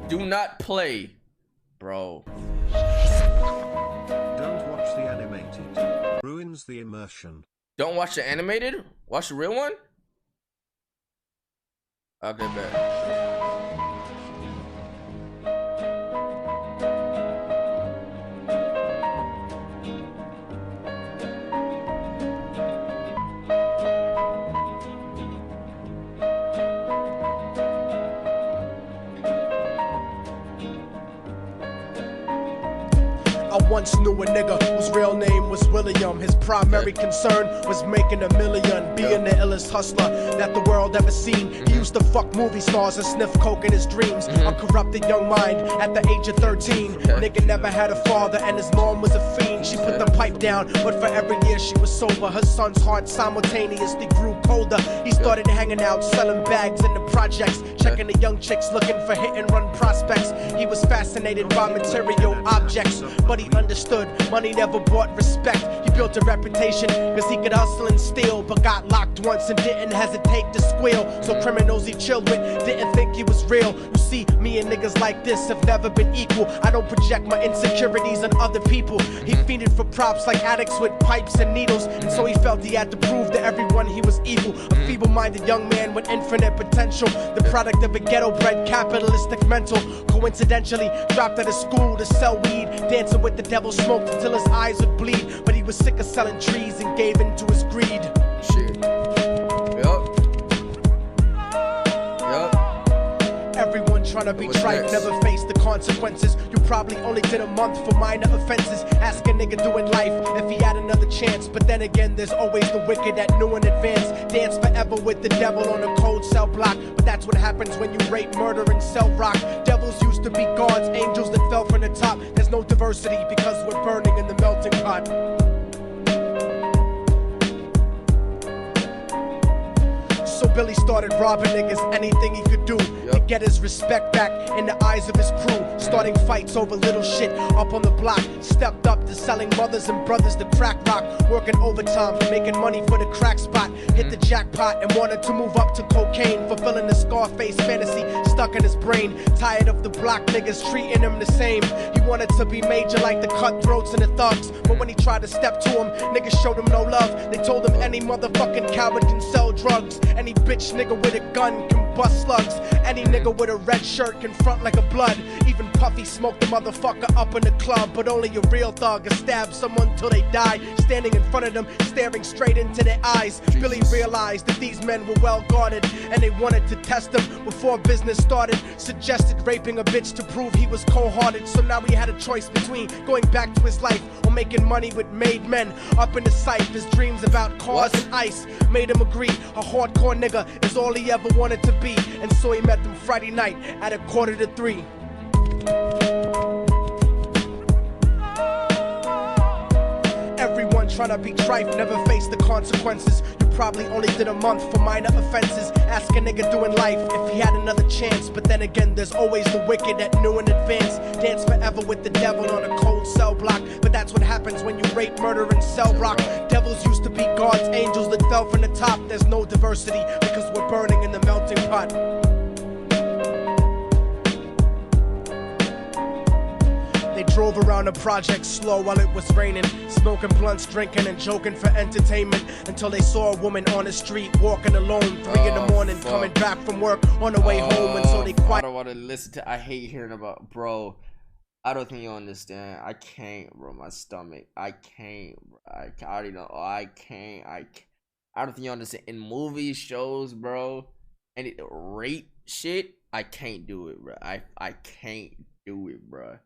Do not play, bro. Don't watch the animated. Ruins the immersion. Don't watch the animated. Watch the real one. Okay, bet. I once knew a nigga whose real name was William. His primary concern was making $1 million, being the illest hustler that the world ever seen. He used to fuck movie stars and sniff coke in his dreams. A corrupted young mind at the age of 13. Nigga never had a father and his mom was a fiend. She put the pipe down, but for every year she was sober, her son's heart simultaneously grew colder. He started hanging out, selling bags in the projects, checking the young chicks looking for hit and run prospects. He was fascinated by material objects, but he understood money never bought respect. He built a reputation cause he could hustle and steal, but got locked once and didn't hesitate to squeal. So criminals he chilled with didn't think he was real. You see, me and niggas like this have never been equal. I don't project my insecurities on other people. He fiended for props like addicts with pipes and needles, and so he felt he had to prove to everyone he was evil. A feeble-minded young man with infinite potential, the product of a ghetto-bred capitalistic mental. Coincidentally dropped out of school to sell weed, dancing with the devil, smoked until his eyes would bleed. But he was sick of selling trees and gave in to his greed. Shit. Yup. Everyone trying to be trite, never face the consequences. You probably only did a month for minor offenses. Ask a nigga doing life if he had another chance. But then again, there's always the wicked that knew in advance. Dance forever with the devil on a cold cell block. But that's what happens when you rape, murder, and sell rock. Devils used to be gods, angels that fell from the top. There's no diversity because we're burning in the melting pot. So Billy started robbing niggas, anything he could do to get his respect back in the eyes of his crew. Starting fights over little shit up on the block. Stepped up to selling mothers and brothers the crack rock. Working overtime, making money for the crack spot. Hit the jackpot and wanted to move up to cocaine, fulfilling the Scarface fantasy stuck in his brain. Tired of the block niggas treating him the same. He wanted to be major like the cutthroats and the thugs. But when he tried to step to him, niggas showed him no love. They told him any motherfucking coward can sell drugs. Any bitch nigga with a gun can bust slugs. Any nigga with a red shirt can front like a blood. Even Puffy smoked the motherfucker up in the club. But only a real thug can stab someone till they die. Standing in front of them, staring straight into their eyes. Billy realized that these men were well guarded, and they wanted to test him before business started. Suggested raping a bitch to prove he was cold-hearted. So now he had a choice between going back to his life or making money with made men. Up in the sight, his dreams about cars and ice made him agree a hardcore nigga is all he ever wanted to be. And so he met them Friday night at 2:45. Everyone trying to be trife, never face the consequences. You probably only did a month for minor offenses. Ask a nigga doing life if he had another chance. But then again, there's always the wicked that knew in advance. Dance forever with the devil on a cold cell block. But that's what happens when you rape, murder, and sell rock. Devils used to be gods, angels that fell from the top. There's no diversity because we're burning in the melting pot. They drove around the project slow while it was raining, smoking blunts, drinking, and joking for entertainment, until they saw a woman on the street walking alone, 3 in the morning, coming back from work on the way home. And so they I don't want to listen to. I hate hearing about, bro. I don't think you understand. I can't, bro. My stomach. I can't, bro. I already know. I can't. I don't think you understand. In movies, shows, bro, and rape shit, I can't do it, bro. I can't do it, bro.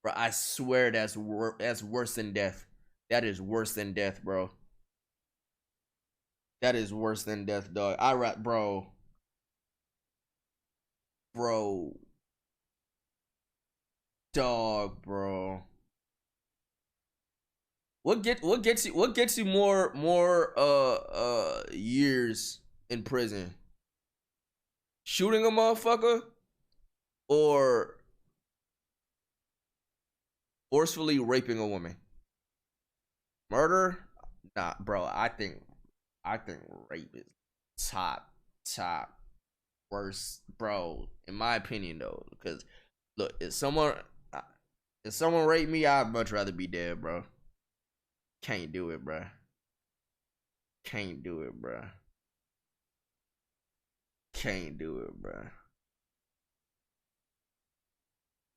Bro, I swear that's worse than death. That is worse than death, bro. That is worse than death, dog. Bro. Dog, bro. What gets you more years in prison? Shooting a motherfucker or forcefully raping a woman? Murder? Nah, bro. I think rape is top worst, bro. In my opinion, though, because Look, if someone raped me, I'd much rather be dead, bro. Can't do it, bro. Can't do it, bro. Can't do it, bro.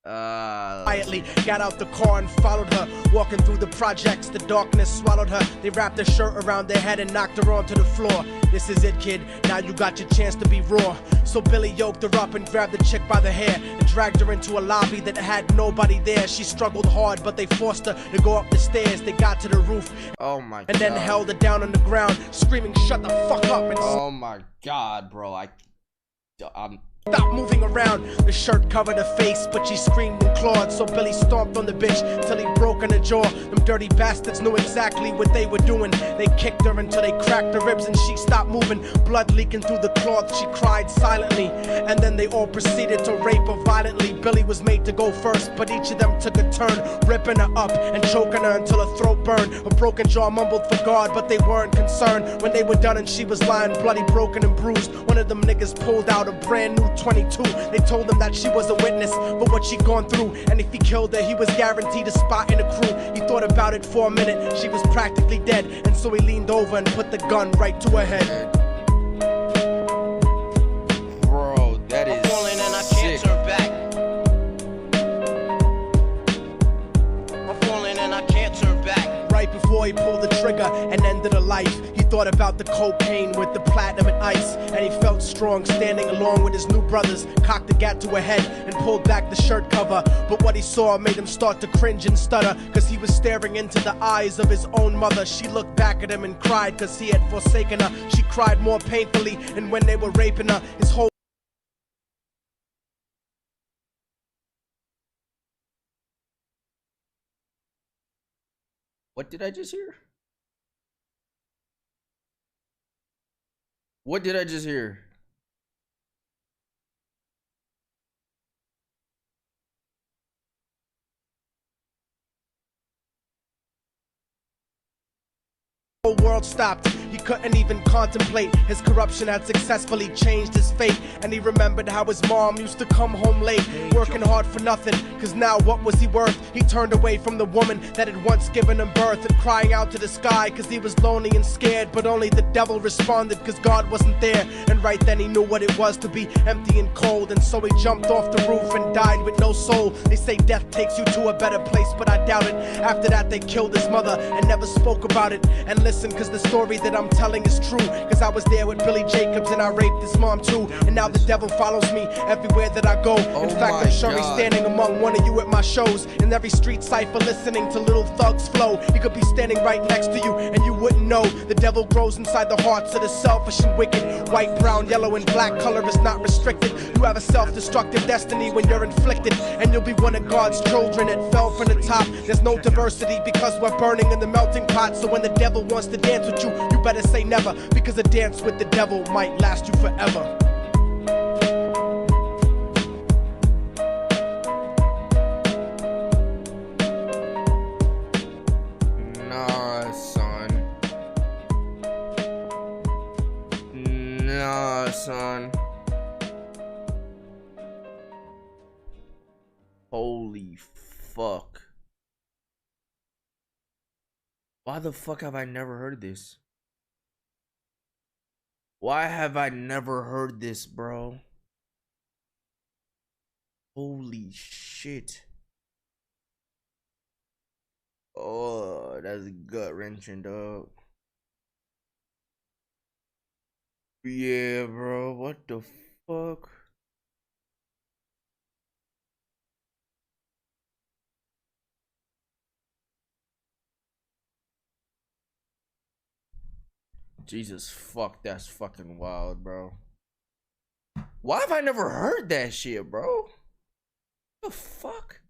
Quietly got out the car and followed her, walking through the projects. The darkness swallowed her. They wrapped her shirt around their head and knocked her onto the floor. This is it, kid. Now you got your chance to be raw. So Billy yoked her up and grabbed the chick by the hair and dragged her into a lobby that had nobody there. She struggled hard, but they forced her to go up the stairs. They got to the roof. Oh my God. And then held her down on the ground, screaming, "Shut the fuck up!" And oh my God, bro. I'm stop moving around. The shirt covered her face, but she screamed and clawed. So Billy stomped on the bitch till he broke in her jaw. Them dirty bastards knew exactly what they were doing. They kicked her until they cracked her ribs and she stopped moving. Blood leaking through the cloth, she cried silently. And then they all proceeded to rape her violently. Billy was made to go first, but each of them took a turn, ripping her up and choking her until her throat burned. Her broken jaw mumbled for God, but they weren't concerned. When they were done and she was lying bloody, broken and bruised, one of them niggas pulled out a brand new 22. They told him that she was a witness for what she'd gone through, and if he killed her, he was guaranteed a spot in the crew. He thought about it for a minute. She was practically dead, and so he leaned over and put the gun right to her head. Bro, that is falling and I sick. can't turn back. I'm falling and I can't turn back. Right before he pulled the trigger and ended her life, he thought about the cocaine with the platinum and ice, and he felt strong standing along with his new brothers, cocked the gat to her head and pulled back the shirt cover. But what he saw made him start to cringe and stutter, cause he was staring into the eyes of his own mother. She looked back at him and cried cause he had forsaken her. She cried more painfully, and when they were raping her, his whole What did I just hear? What did I just hear? whole world stopped. He couldn't even contemplate. His corruption had successfully changed his fate, and he remembered how his mom used to come home late, working hard for nothing, cause now what was he worth? He turned away from the woman that had once given him birth, and crying out to the sky cause he was lonely and scared, but only the devil responded cause God wasn't there. And right then he knew what it was to be empty and cold, and so he jumped off the roof and died with no soul. They say death takes you to a better place, but I doubt it. After that they killed his mother and never spoke about it. And listen, cause the story that I'm telling is true, cause I was there with Billy Jacobs and I raped his mom too. And now the devil follows me everywhere that I go. In fact, I'm sure he's standing among one of you at my shows. In every street cipher listening to little thugs flow. He could be standing right next to you and you wouldn't know. The devil grows inside the hearts of the selfish and wicked. White, brown, yellow, and black color is not restricted. You have a self-destructive destiny when you're inflicted, and you'll be one of God's children that fell from the top. There's no diversity because we're burning in the melting pot. So when the devil wants to dance with you, you better say never, because a dance with the devil might last you forever. Nah, son. Nah, son. Holy fuck. Why the fuck have I never heard this? Why have I never heard this, bro? Holy shit. Oh, that's gut-wrenching, dog. Yeah, bro. What the fuck? Jesus fuck, that's fucking wild, bro. Why have I never heard that shit, bro? What the fuck?